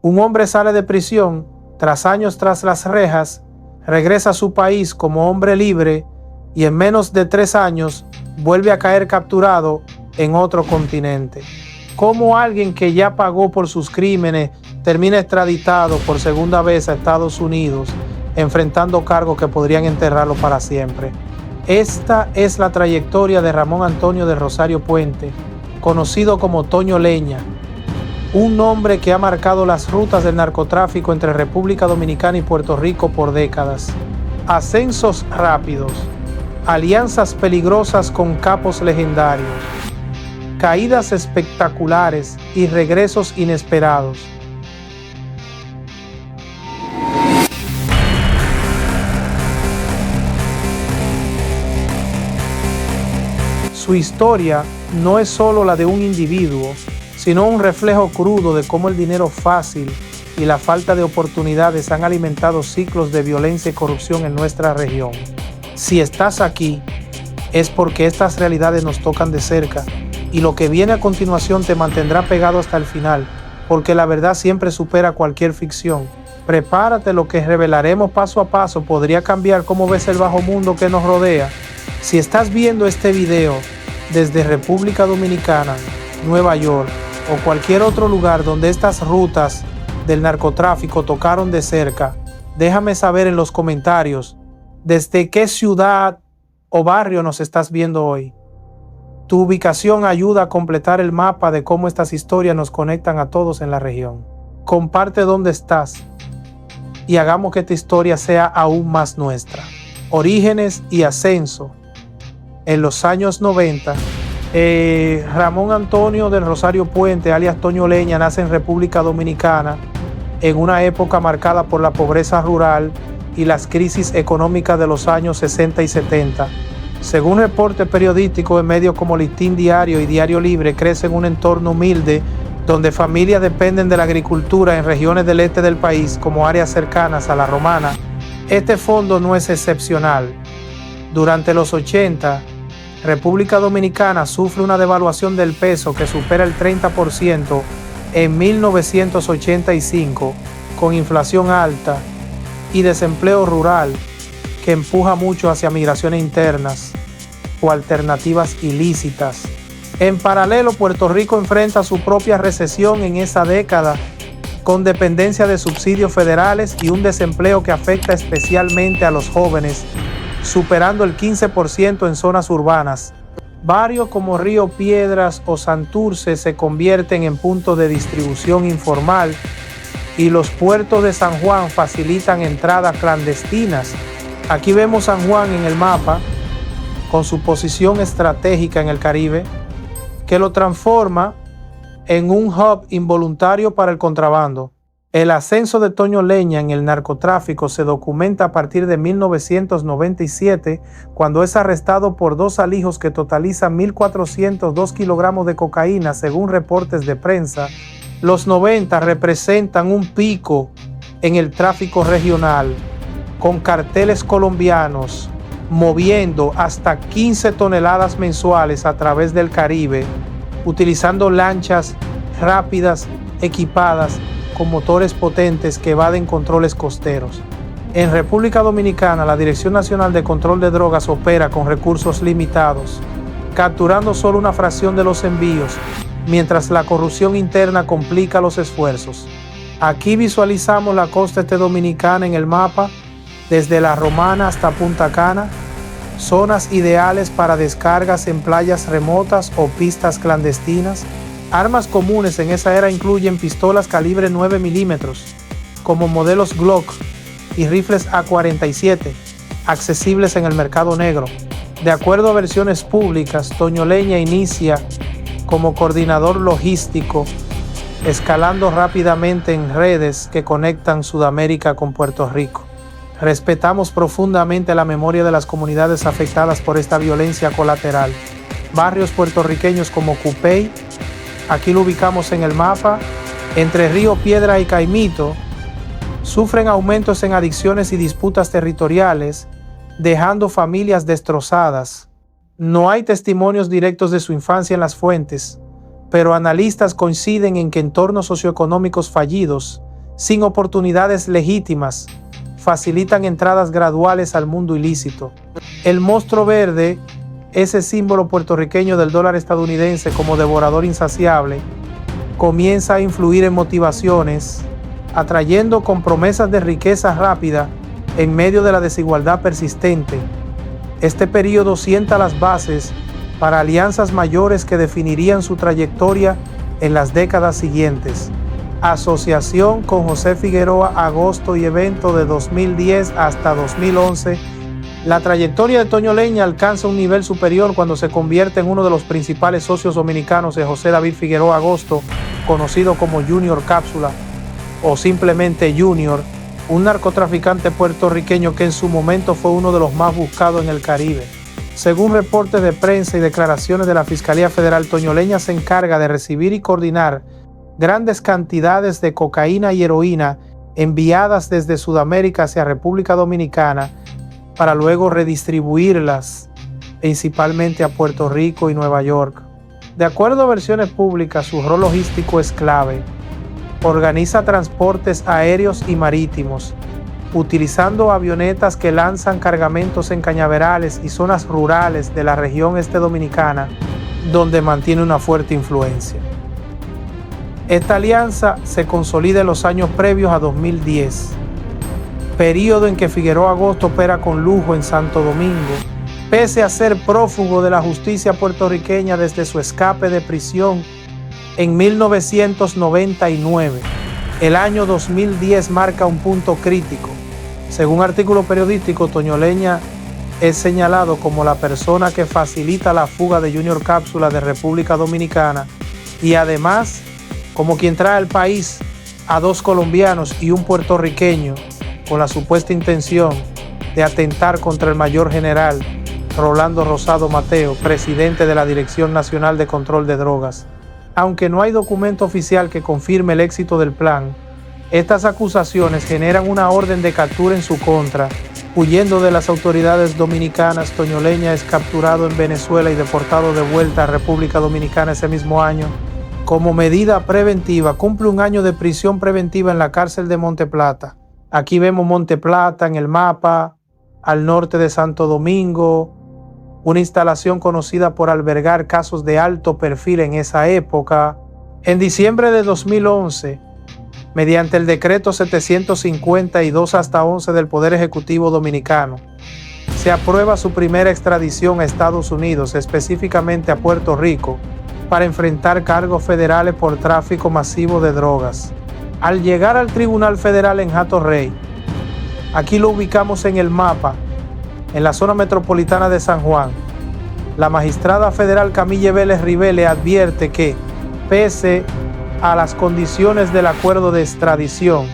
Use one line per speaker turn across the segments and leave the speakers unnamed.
Un hombre sale de prisión, tras años tras las rejas, regresa a su país como hombre libre y en menos de 3 años vuelve a caer capturado en otro continente. ¿Cómo alguien que ya pagó por sus crímenes termina extraditado por segunda vez a Estados Unidos, enfrentando cargos que podrían enterrarlo para siempre? Esta es la trayectoria de Ramón Antonio del Rosario Puente, conocido como Toño Leña, un hombre que ha marcado las rutas del narcotráfico entre República Dominicana y Puerto Rico por décadas. Ascensos rápidos, alianzas peligrosas con capos legendarios, caídas espectaculares y regresos inesperados. Su historia no es solo la de un individuo, sino un reflejo crudo de cómo el dinero fácil y la falta de oportunidades han alimentado ciclos de violencia y corrupción en nuestra región. Si estás aquí, es porque estas realidades nos tocan de cerca, y lo que viene a continuación te mantendrá pegado hasta el final, porque la verdad siempre supera cualquier ficción. Prepárate, lo que revelaremos paso a paso podría cambiar cómo ves el bajo mundo que nos rodea. Si estás viendo este video desde República Dominicana, Nueva York o cualquier otro lugar donde estas rutas del narcotráfico tocaron de cerca, déjame saber en los comentarios desde qué ciudad o barrio nos estás viendo hoy. Tu ubicación ayuda a completar el mapa de cómo estas historias nos conectan a todos en la región. Comparte dónde estás y hagamos que esta historia sea aún más nuestra. Orígenes y ascenso. En los años 90, Ramón Antonio del Rosario Puente, alias Toño Leña, nace en República Dominicana en una época marcada por la pobreza rural y las crisis económicas de los años 60 y 70. Según reportes periodísticos en medios como Listín Diario y Diario Libre, crece en un entorno humilde donde familias dependen de la agricultura en regiones del este del país como áreas cercanas a La Romana. Este fondo no es excepcional. Durante los 80, República Dominicana sufre una devaluación del peso que supera el 30% en 1985, con inflación alta y desempleo rural que empuja mucho hacia migraciones internas o alternativas ilícitas. En paralelo, Puerto Rico enfrenta su propia recesión en esa década, con dependencia de subsidios federales y un desempleo que afecta especialmente a los jóvenes, superando el 15% en zonas urbanas. Barrios como Río Piedras o Santurce se convierten en puntos de distribución informal y los puertos de San Juan facilitan entradas clandestinas. Aquí vemos San Juan en el mapa, con su posición estratégica en el Caribe, que lo transforma en un hub involuntario para el contrabando. El ascenso de Toño Leña en el narcotráfico se documenta a partir de 1997, cuando es arrestado por 2 alijos que totalizan 1.402 kilogramos de cocaína, según reportes de prensa. Los 90 representan un pico en el tráfico regional, con carteles colombianos moviendo hasta 15 toneladas mensuales a través del Caribe, utilizando lanchas rápidas equipadas con motores potentes que evaden controles costeros. En República Dominicana, la Dirección Nacional de Control de Drogas opera con recursos limitados, capturando solo una fracción de los envíos, mientras la corrupción interna complica los esfuerzos. Aquí visualizamos la costa este dominicana en el mapa, desde La Romana hasta Punta Cana, zonas ideales para descargas en playas remotas o pistas clandestinas. Armas comunes en esa era incluyen pistolas calibre 9 milímetros, como modelos Glock, y rifles AK-47, accesibles en el mercado negro. De acuerdo a versiones públicas, Toño Leña inicia como coordinador logístico, escalando rápidamente en redes que conectan Sudamérica con Puerto Rico. Respetamos profundamente la memoria de las comunidades afectadas por esta violencia colateral. Barrios puertorriqueños como Cupey, aquí lo ubicamos en el mapa, entre Río Piedra y Caimito, sufren aumentos en adicciones y disputas territoriales, dejando familias destrozadas. No hay testimonios directos de su infancia en las fuentes, pero analistas coinciden en que entornos socioeconómicos fallidos sin oportunidades legítimas, facilitan entradas graduales al mundo ilícito. El monstruo verde, ese símbolo puertorriqueño del dólar estadounidense como devorador insaciable, comienza a influir en motivaciones, atrayendo con promesas de riqueza rápida en medio de la desigualdad persistente. Este periodo sienta las bases para alianzas mayores que definirían su trayectoria en las décadas siguientes. Asociación con José Figueroa, agosto y evento de 2010 hasta 2011. La trayectoria de Toño Leña alcanza un nivel superior cuando se convierte en uno de los principales socios dominicanos de José David Figueroa Agosto, conocido como Junior Cápsula o simplemente Junior, un narcotraficante puertorriqueño que en su momento fue uno de los más buscados en el Caribe. Según reportes de prensa y declaraciones de la Fiscalía Federal, Toño Leña se encarga de recibir y coordinar grandes cantidades de cocaína y heroína enviadas desde Sudamérica hacia República Dominicana para luego redistribuirlas principalmente a Puerto Rico y Nueva York. De acuerdo a versiones públicas, su rol logístico es clave. Organiza transportes aéreos y marítimos, utilizando avionetas que lanzan cargamentos en cañaverales y zonas rurales de la región este dominicana, donde mantiene una fuerte influencia. Esta alianza se consolida en los años previos a 2010, período en que Figueroa Agosto opera con lujo en Santo Domingo, pese a ser prófugo de la justicia puertorriqueña desde su escape de prisión en 1999. El año 2010 marca un punto crítico. Según artículo periodístico, Toño Leña es señalado como la persona que facilita la fuga de Junior Cápsula de República Dominicana y además como quien trae al país a 2 colombianos y un puertorriqueño con la supuesta intención de atentar contra el mayor general Rolando Rosado Mateo, presidente de la Dirección Nacional de Control de Drogas. Aunque no hay documento oficial que confirme el éxito del plan, estas acusaciones generan una orden de captura en su contra. Huyendo de las autoridades dominicanas, Toño Leña es capturado en Venezuela y deportado de vuelta a República Dominicana ese mismo año. Como medida preventiva, cumple un año de prisión preventiva en la cárcel de Monte Plata. Aquí vemos Monte Plata en el mapa, al norte de Santo Domingo, una instalación conocida por albergar casos de alto perfil en esa época. En diciembre de 2011, mediante el decreto 752/11 del Poder Ejecutivo Dominicano, se aprueba su primera extradición a Estados Unidos, específicamente a Puerto Rico, para enfrentar cargos federales por tráfico masivo de drogas. Al llegar al Tribunal Federal en Hato Rey, aquí lo ubicamos en el mapa, en la zona metropolitana de San Juan, la magistrada federal Camille Vélez Ribé le advierte que, pese a las condiciones del acuerdo de extradición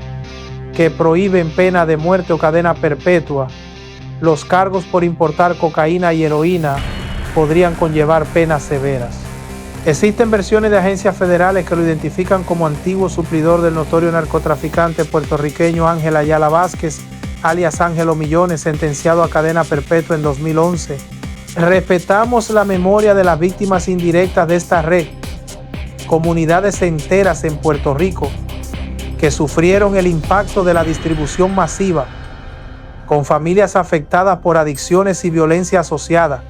que prohíben pena de muerte o cadena perpetua, los cargos por importar cocaína y heroína podrían conllevar penas severas. Existen versiones de agencias federales que lo identifican como antiguo suplidor del notorio narcotraficante puertorriqueño Ángel Ayala Vázquez, alias Ángelo Millones, sentenciado a cadena perpetua en 2011. Respetamos la memoria de las víctimas indirectas de esta red, comunidades enteras en Puerto Rico que sufrieron el impacto de la distribución masiva, con familias afectadas por adicciones y violencia asociada.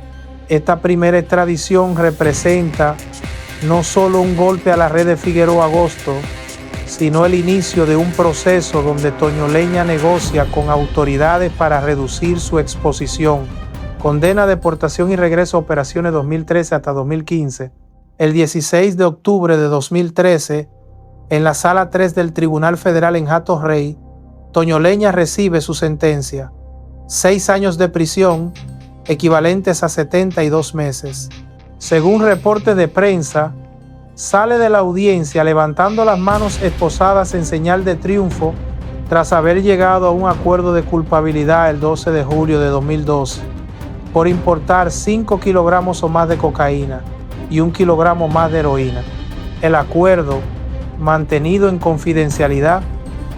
Esta primera extradición representa no solo un golpe a la red de Figueroa Agosto, sino el inicio de un proceso donde Toño Leña negocia con autoridades para reducir su exposición. Condena, deportación y regreso a operaciones 2013 hasta 2015. El 16 de octubre de 2013, en la Sala 3 del Tribunal Federal en Hato Rey, Toño Leña recibe su sentencia: 6 años de prisión, equivalentes a 72 meses. Según reportes de prensa, sale de la audiencia levantando las manos esposadas en señal de triunfo tras haber llegado a un acuerdo de culpabilidad el 12 de julio de 2012 por importar 5 kilogramos o más de cocaína y 1 kilogramo más de heroína. El acuerdo, mantenido en confidencialidad,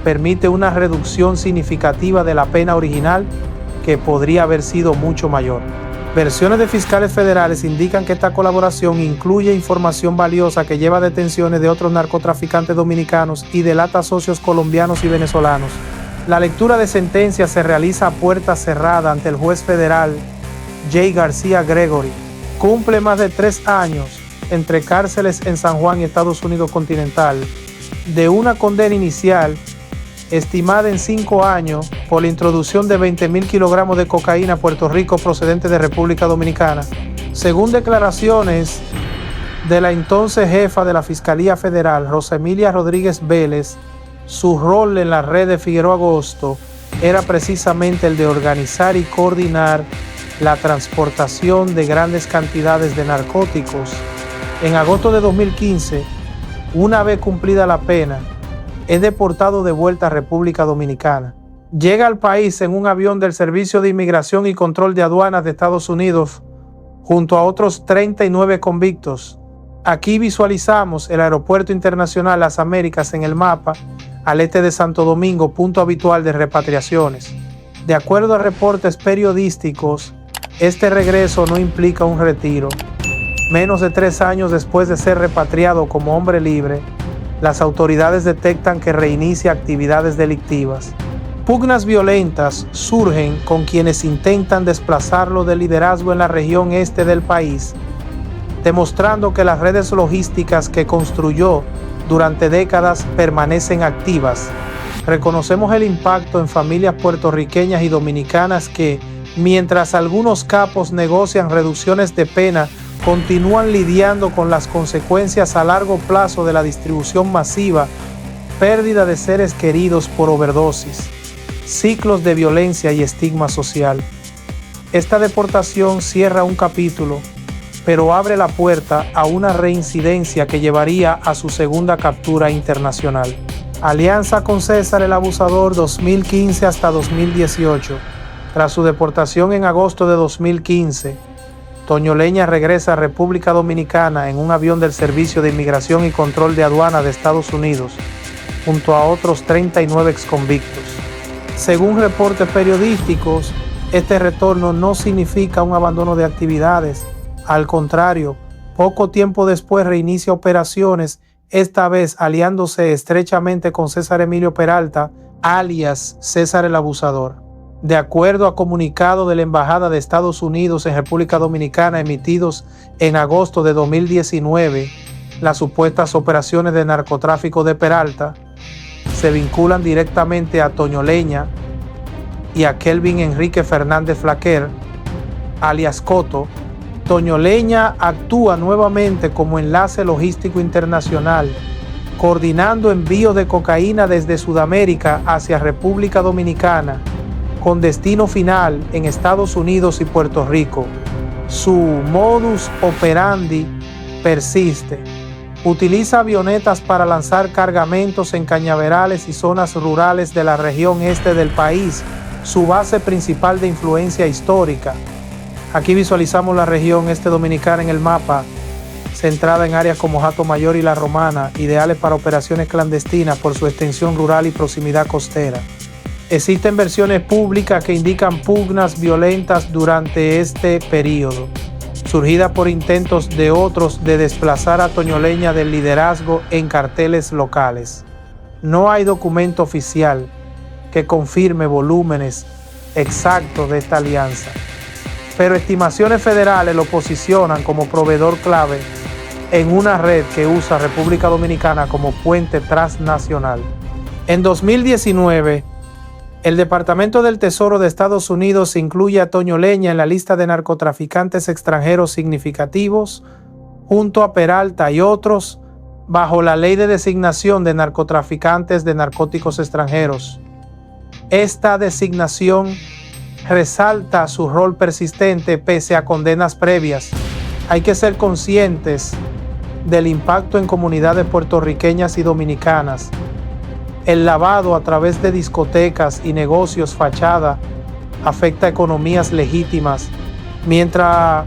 permite una reducción significativa de la pena original que podría haber sido mucho mayor. Versiones de fiscales federales indican que esta colaboración incluye información valiosa que lleva a detenciones de otros narcotraficantes dominicanos y delata socios colombianos y venezolanos. La lectura de sentencia se realiza a puerta cerrada ante el juez federal J. García Gregory. Cumple más de 3 años entre cárceles en San Juan y Estados Unidos continental, de una condena inicial estimada en 5 años por la introducción de 20.000 kilogramos de cocaína a Puerto Rico procedente de República Dominicana. Según declaraciones de la entonces jefa de la Fiscalía Federal, Rosa Emilia Rodríguez Vélez, su rol en la red de Figueroa Agosto era precisamente el de organizar y coordinar la transportación de grandes cantidades de narcóticos. En agosto de 2015, una vez cumplida la pena, es deportado de vuelta a República Dominicana. Llega al país en un avión del Servicio de Inmigración y Control de Aduanas de Estados Unidos junto a otros 39 convictos. Aquí visualizamos el Aeropuerto Internacional Las Américas en el mapa al este de Santo Domingo, punto habitual de repatriaciones. De acuerdo a reportes periodísticos, este regreso no implica un retiro. Menos de 3 años después de ser repatriado como hombre libre, las autoridades detectan que reinicia actividades delictivas. Pugnas violentas surgen con quienes intentan desplazarlo del liderazgo en la región este del país, demostrando que las redes logísticas que construyó durante décadas permanecen activas. Reconocemos el impacto en familias puertorriqueñas y dominicanas que, mientras algunos capos negocian reducciones de pena, continúan lidiando con las consecuencias a largo plazo de la distribución masiva, pérdida de seres queridos por overdosis, ciclos de violencia y estigma social. Esta deportación cierra un capítulo, pero abre la puerta a una reincidencia que llevaría a su segunda captura internacional. Alianza con César el Abusador 2015 hasta 2018. Tras su deportación en agosto de 2015, Toño Leña regresa a República Dominicana en un avión del Servicio de Inmigración y Control de Aduanas de Estados Unidos, junto a otros 39 exconvictos. Según reportes periodísticos, este retorno no significa un abandono de actividades. Al contrario, poco tiempo después reinicia operaciones, esta vez aliándose estrechamente con César Emilio Peralta, alias César el Abusador. De acuerdo a comunicado de la Embajada de Estados Unidos en República Dominicana emitidos en agosto de 2019, las supuestas operaciones de narcotráfico de Peralta se vinculan directamente a Toño Leña y a Kelvin Enrique Fernández Flaquer, alias Coto. Toño Leña actúa nuevamente como enlace logístico internacional, coordinando envíos de cocaína desde Sudamérica hacia República Dominicana, con destino final en Estados Unidos y Puerto Rico. Su modus operandi persiste. Utiliza avionetas para lanzar cargamentos en cañaverales y zonas rurales de la región este del país, su base principal de influencia histórica. Aquí visualizamos la región este dominicana en el mapa, centrada en áreas como Hato Mayor y La Romana, ideales para operaciones clandestinas por su extensión rural y proximidad costera. Existen versiones públicas que indican pugnas violentas durante este periodo, surgidas por intentos de otros de desplazar a Toño Leña del liderazgo en carteles locales. No hay documento oficial que confirme volúmenes exactos de esta alianza, pero estimaciones federales lo posicionan como proveedor clave en una red que usa República Dominicana como puente transnacional. En 2019, el Departamento del Tesoro de Estados Unidos incluye a Toño Leña en la lista de narcotraficantes extranjeros significativos, junto a Peralta y otros, bajo la Ley de Designación de Narcotraficantes de Narcóticos Extranjeros. Esta designación resalta su rol persistente pese a condenas previas. Hay que ser conscientes del impacto en comunidades puertorriqueñas y dominicanas. El lavado a través de discotecas y negocios fachada afecta economías legítimas, mientras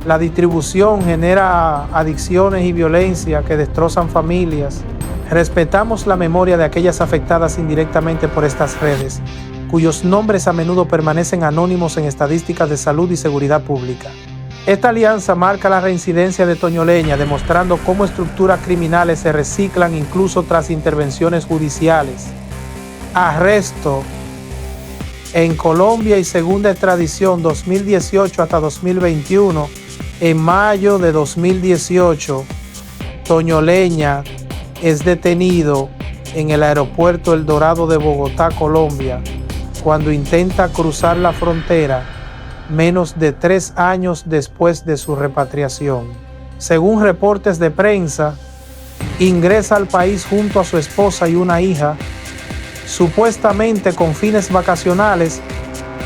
la distribución genera adicciones y violencia que destrozan familias. Respetamos la memoria de aquellas afectadas indirectamente por estas redes. cuyos nombres a menudo permanecen anónimos en estadísticas de salud y seguridad pública. Esta alianza marca la reincidencia de Toñoleña, demostrando cómo estructuras criminales se reciclan incluso tras intervenciones judiciales. Arresto en Colombia y segunda extradición 2018 hasta 2021. En mayo de 2018, Toñoleña es detenido en el aeropuerto El Dorado de Bogotá, Colombia, cuando intenta cruzar la frontera menos de 3 años después de su repatriación. Según reportes de prensa, ingresa al país junto a su esposa y una hija, supuestamente con fines vacacionales,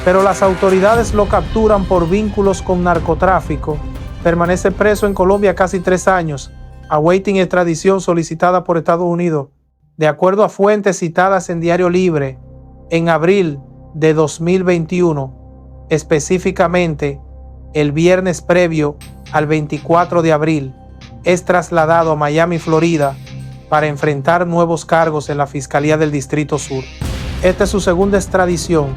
pero las autoridades lo capturan por vínculos con narcotráfico. Permanece preso en Colombia casi 3 años, awaiting extradición solicitada por Estados Unidos. De acuerdo a fuentes citadas en Diario Libre, en abril de 2021, específicamente el viernes previo al 24 de abril, es trasladado a Miami, Florida, para enfrentar nuevos cargos en la Fiscalía del Distrito Sur. Esta es su segunda extradición.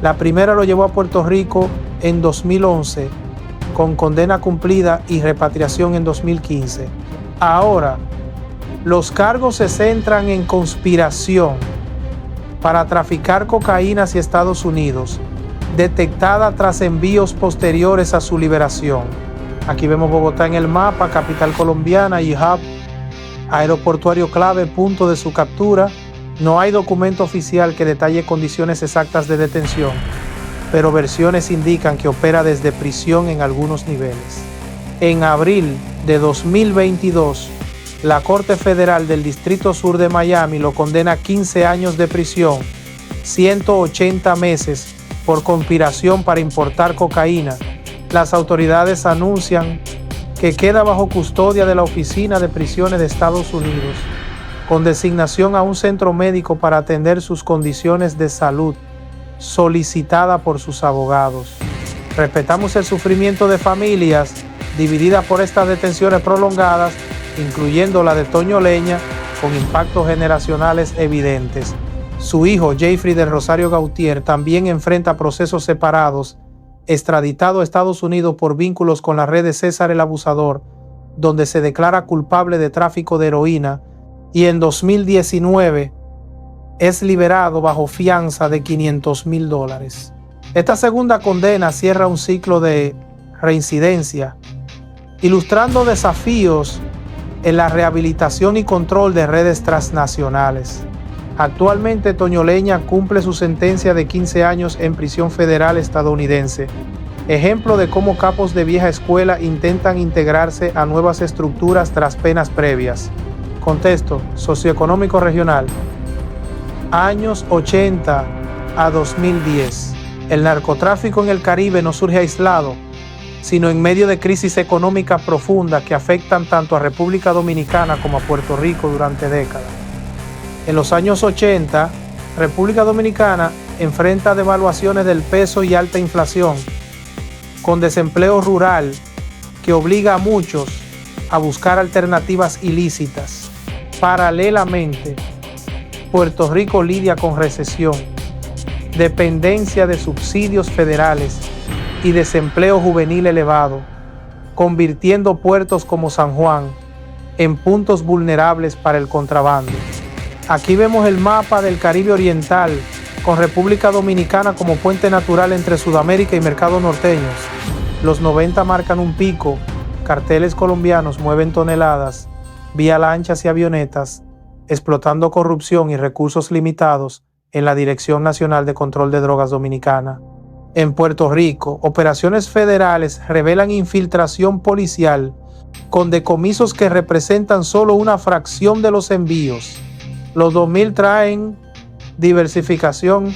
La primera lo llevó a Puerto Rico en 2011, con condena cumplida y repatriación en 2015. Ahora, los cargos se centran en conspiración para traficar cocaína hacia Estados Unidos, detectada tras envíos posteriores a su liberación. Aquí vemos Bogotá en el mapa, capital colombiana y hub aeroportuario clave, punto de su captura. No hay documento oficial que detalle condiciones exactas de detención, pero versiones indican que opera desde prisión en algunos niveles. En abril de 2022, la Corte Federal del Distrito Sur de Miami lo condena a 15 años de prisión, 180 meses por conspiración para importar cocaína. Las autoridades anuncian que queda bajo custodia de la Oficina de Prisiones de Estados Unidos, con designación a un centro médico para atender sus condiciones de salud, solicitada por sus abogados. Respetamos el sufrimiento de familias divididas por estas detenciones prolongadas, incluyendo la de Toñoleña, con impactos generacionales evidentes. Su hijo, Jeffrey del Rosario Gautier, también enfrenta procesos separados, extraditado a Estados Unidos por vínculos con la red de César el Abusador, donde se declara culpable de tráfico de heroína, y en 2019 es liberado bajo fianza de $500,000. Esta segunda condena cierra un ciclo de reincidencia, ilustrando desafíos en la rehabilitación y control de redes transnacionales. Actualmente Toñoleña cumple su sentencia de 15 años en prisión federal estadounidense, ejemplo de cómo capos de vieja escuela intentan integrarse a nuevas estructuras tras penas previas. Contexto socioeconómico regional. Años 80 a 2010. El narcotráfico en el Caribe no surge aislado, sino en medio de crisis económicas profundas que afectan tanto a República Dominicana como a Puerto Rico durante décadas. En los años 80, República Dominicana enfrenta devaluaciones del peso y alta inflación, con desempleo rural que obliga a muchos a buscar alternativas ilícitas. Paralelamente, Puerto Rico lidia con recesión, dependencia de subsidios federales y desempleo juvenil elevado, convirtiendo puertos como San Juan en puntos vulnerables para el contrabando. Aquí vemos el mapa del Caribe Oriental, con República Dominicana como puente natural entre Sudamérica y mercados norteños. Los 90 marcan un pico, carteles colombianos mueven toneladas, vía lanchas y avionetas, explotando corrupción y recursos limitados en la Dirección Nacional de Control de Drogas Dominicana. En Puerto Rico, operaciones federales revelan infiltración policial con decomisos que representan solo una fracción de los envíos. Los 2000 traen diversificación.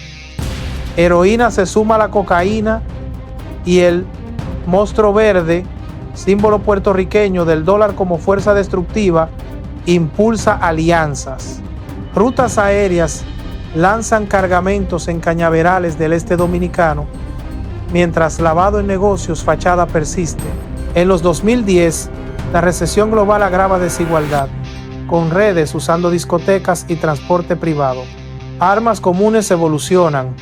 Heroína se suma a la cocaína y el monstruo verde, símbolo puertorriqueño del dólar como fuerza destructiva, impulsa alianzas. Rutas aéreas lanzan cargamentos en cañaverales del este dominicano, mientras lavado en negocios fachada persiste. En los 2010, la recesión global agrava desigualdad, con redes usando discotecas y transporte privado. Armas comunes evolucionan.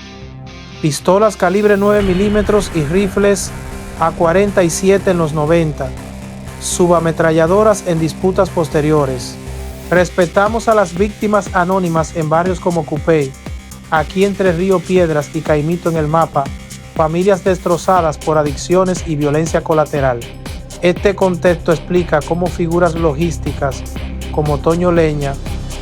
pistolas calibre 9 milímetros y rifles A-47 en los 90, subametralladoras en disputas posteriores. Respetamos a las víctimas anónimas en barrios como Cupey, aquí entre Río Piedras y Caimito en el Mapa, familias destrozadas por adicciones y violencia colateral. Este contexto explica cómo figuras logísticas como Toño Leña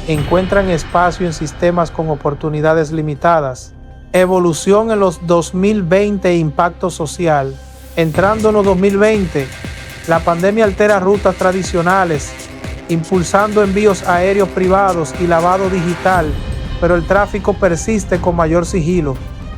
encuentran espacio en sistemas con oportunidades limitadas. Evolución en los 2020 e impacto social. Entrando en los 2020, la pandemia altera rutas tradicionales, impulsando envíos aéreos privados y lavado digital, pero el tráfico persiste con mayor sigilo.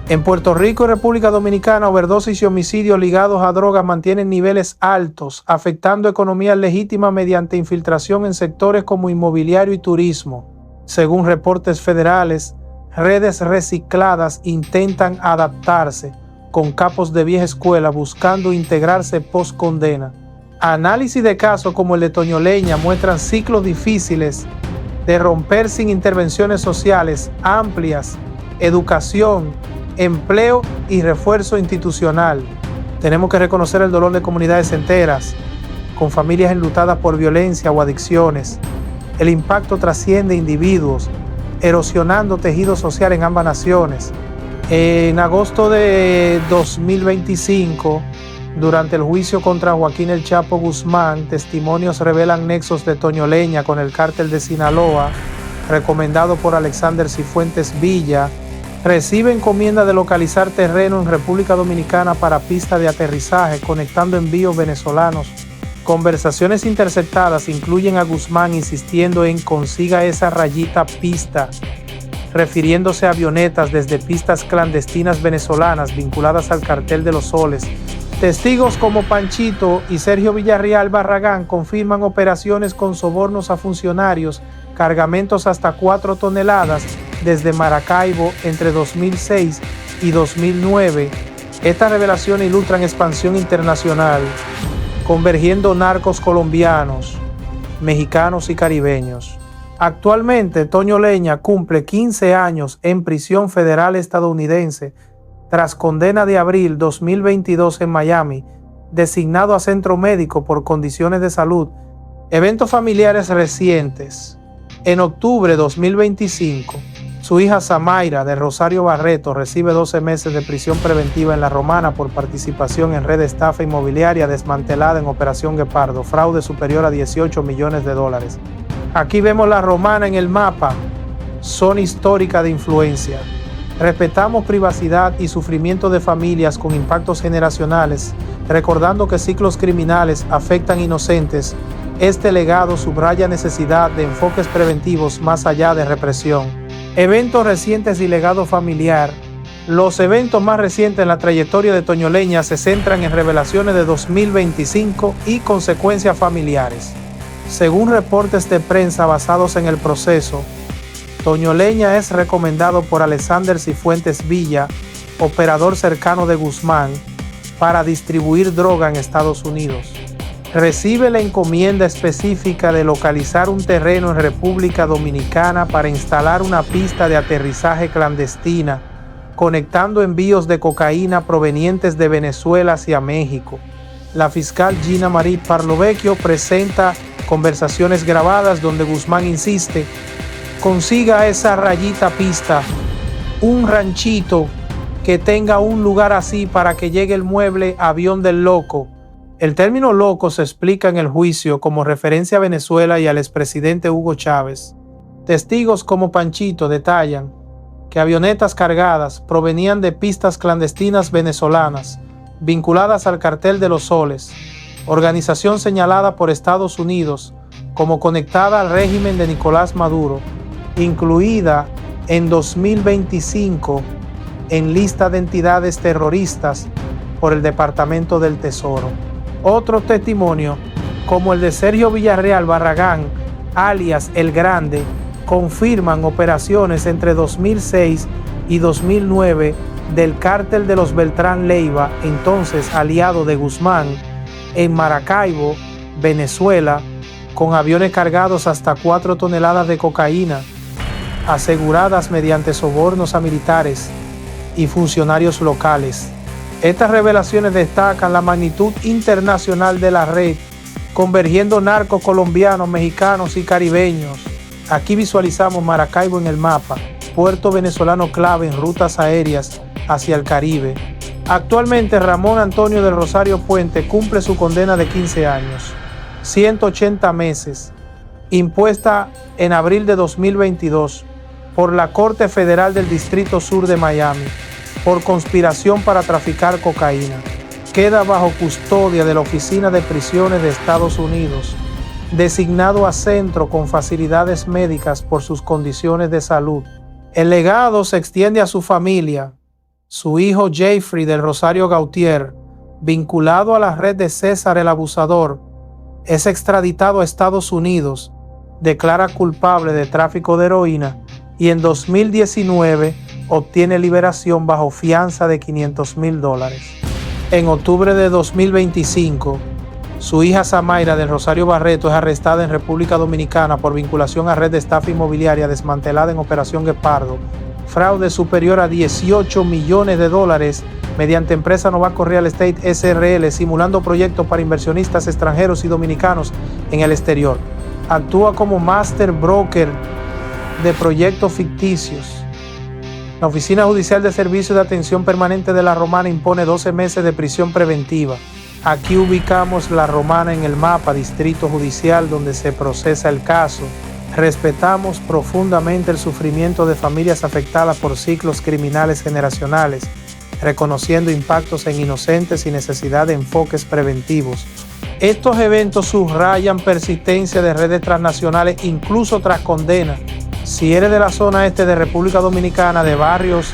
En Puerto Rico y República Dominicana, overdosis y homicidios ligados a drogas mantienen niveles altos, afectando economías legítimas mediante infiltración en sectores como inmobiliario y turismo. Según reportes federales, redes recicladas intentan adaptarse con capos de vieja escuela buscando integrarse post condena. Análisis de casos como el de Toño Leña muestran ciclos difíciles de romper sin intervenciones sociales amplias, educación, empleo y refuerzo institucional. Tenemos que reconocer el dolor de comunidades enteras, con familias enlutadas por violencia o adicciones. El impacto trasciende individuos, erosionando tejido social en ambas naciones. En agosto de 2025, durante el juicio contra Joaquín El Chapo Guzmán, testimonios revelan nexos de Toño Leña con el cártel de Sinaloa, recomendado por Alexander Cifuentes Villa. Recibe encomienda de localizar terreno en República Dominicana para pista de aterrizaje, conectando envíos venezolanos. Conversaciones interceptadas incluyen a Guzmán insistiendo en consiga esa rayita pista, refiriéndose a avionetas desde pistas clandestinas venezolanas vinculadas al cartel de los Soles. Testigos como Panchito y Sergio Villarreal Barragán confirman operaciones con sobornos a funcionarios, cargamentos hasta 4 toneladas desde Maracaibo entre 2006 y 2009. Estas revelaciones ilustran expansión internacional, convergiendo narcos colombianos, mexicanos y caribeños. Actualmente, Toño Leña cumple 15 años en prisión federal estadounidense tras condena de abril 2022 en Miami, designado a centro médico por condiciones de salud. Eventos familiares recientes. En octubre de 2025, su hija Samaira de Rosario Barreto recibe 12 meses de prisión preventiva en La Romana por participación en red de estafa inmobiliaria desmantelada en Operación Guepardo, fraude superior a 18 millones de dólares. Aquí vemos La Romana en el mapa, zona histórica de influencia. Respetamos privacidad y sufrimiento de familias con impactos generacionales, recordando que ciclos criminales afectan inocentes. Este legado subraya necesidad de enfoques preventivos más allá de represión. Eventos recientes y legado familiar. Los eventos más recientes en la trayectoria de Toño Leña se centran en revelaciones de 2025 y consecuencias familiares. Según reportes de prensa basados en el proceso, Toño Leña es recomendado por Alexander Cifuentes Villa, operador cercano de Guzmán, para distribuir droga en Estados Unidos. Recibe la encomienda específica de localizar un terreno en República Dominicana para instalar una pista de aterrizaje clandestina, conectando envíos de cocaína provenientes de Venezuela hacia México. La fiscal Gina Marie Parlovecchio presenta conversaciones grabadas donde Guzmán insiste: consiga esa rayita pista, un ranchito que tenga un lugar así para que llegue el mueble avión del loco. El término loco se explica en el juicio como referencia a Venezuela y al expresidente Hugo Chávez. Testigos como Panchito detallan que avionetas cargadas provenían de pistas clandestinas venezolanas vinculadas al cartel de los Soles, organización señalada por Estados Unidos como conectada al régimen de Nicolás Maduro, incluida en 2025 en lista de entidades terroristas por el Departamento del Tesoro. Otro testimonio, como el de Sergio Villarreal Barragán, alias El Grande, confirman operaciones entre 2006 y 2009 del cártel de los Beltrán Leiva, entonces aliado de Guzmán, en Maracaibo, Venezuela, con aviones cargados hasta 4 toneladas de cocaína, aseguradas mediante sobornos a militares. y funcionarios locales. Estas revelaciones destacan la magnitud internacional de la red, convergiendo narcos colombianos, mexicanos y caribeños. Aquí visualizamos Maracaibo en el mapa, puerto venezolano clave en rutas aéreas hacia el Caribe. Actualmente Ramón Antonio del Rosario Puente cumple su condena de 15 años, 180 meses, impuesta en abril de 2022 por la Corte Federal del Distrito Sur de Miami, por conspiración para traficar cocaína. Queda bajo custodia de la Oficina de Prisiones de Estados Unidos, designado a centro con facilidades médicas por sus condiciones de salud. El legado se extiende a su familia. Su hijo Jeffrey del Rosario Gautier, vinculado a la red de César el Abusador, es extraditado a Estados Unidos, declara culpable de tráfico de heroína y en 2019 obtiene liberación bajo fianza de $500,000. En octubre de 2025, su hija Samaira del Rosario Barreto es arrestada en República Dominicana por vinculación a red de estafa inmobiliaria desmantelada en Operación Guepardo, fraude superior a $18 millones mediante empresa Novaco Real Estate SRL, simulando proyectos para inversionistas extranjeros y dominicanos en el exterior. Actúa como master broker de proyectos ficticios. La Oficina Judicial de Servicio de Atención Permanente de La Romana impone 12 meses de prisión preventiva. Aquí ubicamos La Romana en el mapa, distrito judicial donde se procesa el caso. Respetamos profundamente el sufrimiento de familias afectadas por ciclos criminales generacionales, reconociendo impactos en inocentes y necesidad de enfoques preventivos. Estos eventos subrayan persistencia de redes transnacionales incluso tras condena. Si eres de la zona este de República Dominicana, de barrios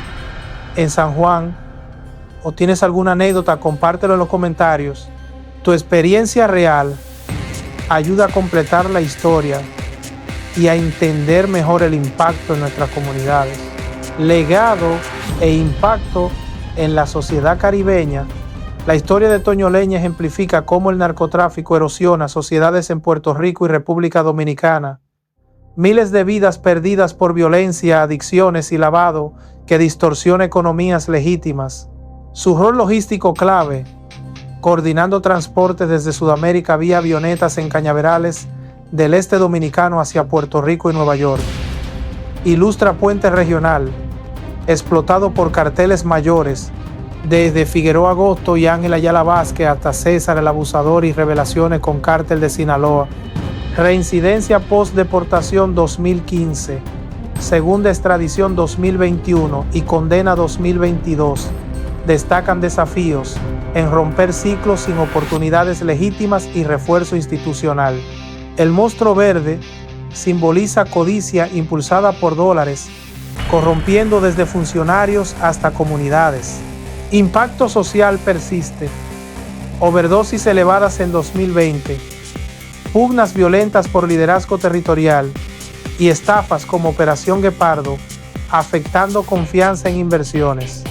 en San Juan, o tienes alguna anécdota, compártelo en los comentarios. Tu experiencia real ayuda a completar la historia y a entender mejor el impacto en nuestras comunidades. Legado e impacto en la sociedad caribeña. La historia de Toño Leña ejemplifica cómo el narcotráfico erosiona sociedades en Puerto Rico y República Dominicana. Miles de vidas perdidas por violencia, adicciones y lavado que distorsiona economías legítimas. Su rol logístico clave, coordinando transportes desde Sudamérica vía avionetas en cañaverales del este dominicano hacia Puerto Rico y Nueva York. Ilustra puente regional, explotado por carteles mayores, desde Figueroa Agosto y Ángel Ayala Vázquez hasta César el Abusador y revelaciones con cártel de Sinaloa. Reincidencia post-deportación 2015, segunda extradición 2021 y condena 2022. Destacan desafíos en romper ciclos sin oportunidades legítimas y refuerzo institucional. El monstruo verde simboliza codicia impulsada por dólares, corrompiendo desde funcionarios hasta comunidades. Impacto social persiste. Overdosis elevadas en 2020. Pugnas violentas por liderazgo territorial y estafas como Operación Guepardo, afectando confianza en inversiones.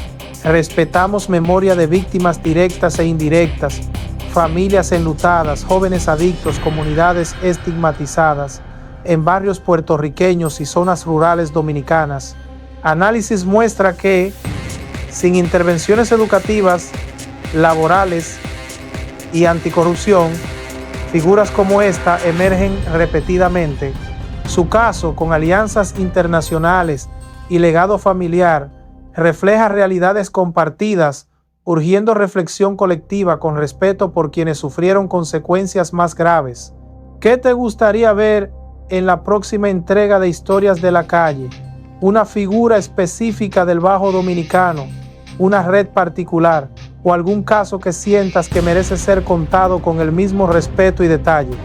Respetamos memoria de víctimas directas e indirectas, familias enlutadas, jóvenes adictos, comunidades estigmatizadas en barrios puertorriqueños y zonas rurales dominicanas. Análisis muestra que, sin intervenciones educativas, laborales y anticorrupción, figuras como esta emergen repetidamente. Su caso, con alianzas internacionales y legado familiar, refleja realidades compartidas, urgiendo reflexión colectiva con respeto por quienes sufrieron consecuencias más graves. ¿Qué te gustaría ver en la próxima entrega de Historias de la Calle? ¿Una figura específica del Bajo Dominicano, una red particular o algún caso que sientas que merece ser contado con el mismo respeto y detalle?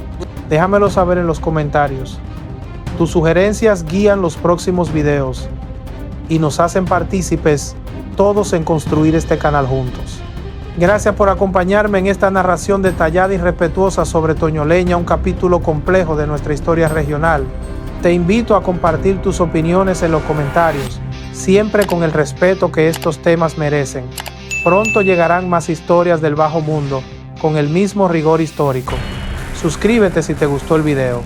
Déjamelo saber en los comentarios. Tus sugerencias guían los próximos videos y nos hacen partícipes todos en construir este canal juntos. Gracias por acompañarme en esta narración detallada y respetuosa sobre Toño Leña, un capítulo complejo de nuestra historia regional. Te invito a compartir tus opiniones en los comentarios, siempre con el respeto que estos temas merecen. Pronto llegarán más historias del bajo mundo, con el mismo rigor histórico. Suscríbete si te gustó el video.